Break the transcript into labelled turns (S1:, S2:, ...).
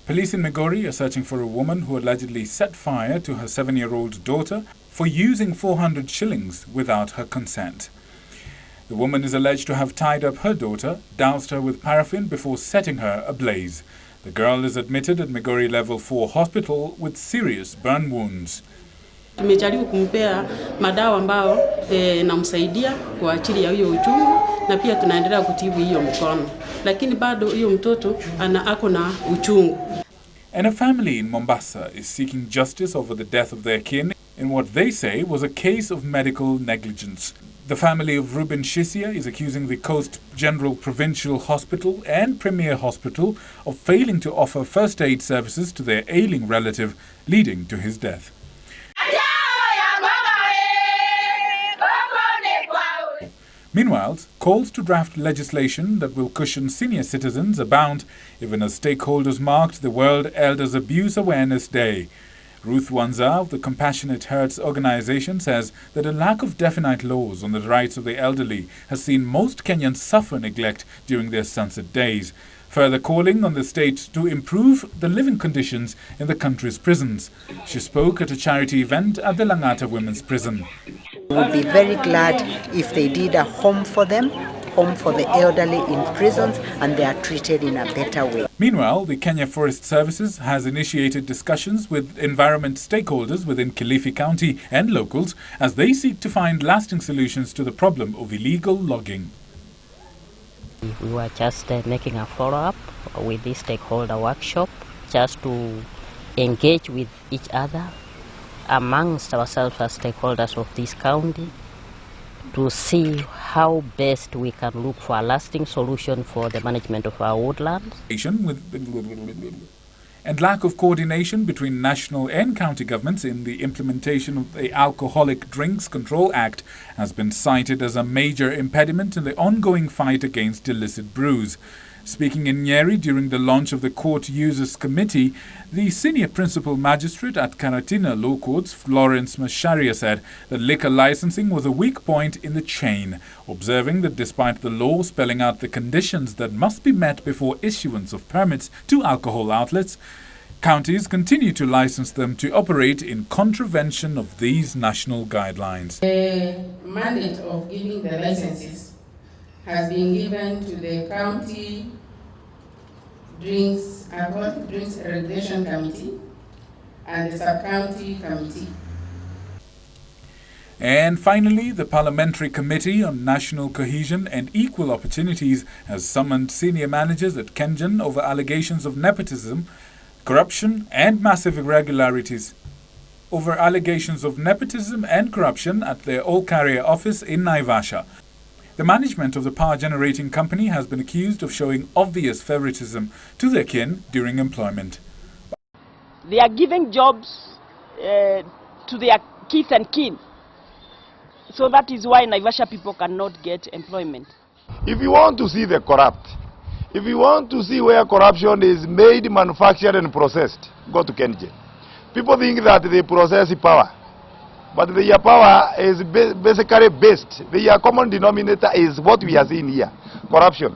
S1: Police in Migori are searching for a woman who allegedly set fire to her 7-year-old daughter for using 400 shillings without her consent. The woman is alleged to have tied up her daughter, doused her with paraffin before setting her ablaze. The girl is admitted at Migori Level 4 Hospital with serious burn wounds.
S2: Tumejaribu kumpea madawa ambao namsaidia kwa ajili ya hiyo uchungu na pia tunaendelea kutibu hiyo mkono. Lakini bado hiyo mtoto ako na uchungu.
S1: And a family in Mombasa is seeking justice over the death of their kin in what they say was a case of medical negligence. The family of Ruben Shisia is accusing the Coast General Provincial Hospital and Premier Hospital of failing to offer first aid services to their ailing relative, leading to his death. Meanwhile, calls to draft legislation that will cushion senior citizens abound, even as stakeholders marked the World Elders Abuse Awareness Day. Ruth Wanza of the Compassionate Hearts organization says that a lack of definite laws on the rights of the elderly has seen most Kenyans suffer neglect during their sunset days, further calling on the state to improve the living conditions in the country's prisons. She spoke at a charity event at the Langata Women's Prison.
S3: We would be very glad if they did a home for them, home for the elderly in prisons, and they are treated in a better way.
S1: Meanwhile, the Kenya Forest Services has initiated discussions with environment stakeholders within Kilifi County and locals as they seek to find lasting solutions to the problem of illegal logging.
S4: We were just making a follow-up with this stakeholder workshop just to engage with each other amongst ourselves as stakeholders of this county to see how best we can look for a lasting solution for the management of our woodlands.
S1: And lack of coordination between national and county governments in the implementation of the Alcoholic Drinks Control Act has been cited as a major impediment in the ongoing fight against illicit brews. Speaking in Nyeri during the launch of the Court Users Committee, the senior principal magistrate at Karatina Law Courts, Florence Masharia, said that liquor licensing was a weak point in the chain, observing that despite the law spelling out the conditions that must be met before issuance of permits to alcohol outlets, counties continue to license them to operate in contravention of these national guidelines.
S5: The mandate of giving the licenses has been given to the County Alcoholic Drinks Regulation Committee and the Sub-County Committee.
S1: And finally, the Parliamentary Committee on National Cohesion and Equal Opportunities has summoned senior managers at Kengen over allegations of nepotism, corruption and massive irregularities. Over allegations of nepotism and corruption at their all-carrier office in Naivasha. The management of the power generating company has been accused of showing obvious favoritism to their kin during employment.
S6: They are giving jobs to their kith and kin. So that is why Naivasha people cannot get employment.
S7: If you want to see the corrupt, if you want to see where corruption is made, manufactured and processed, go to Kengen. People think that they process power. But their power is basically based. Their common denominator is what we are seeing here, corruption.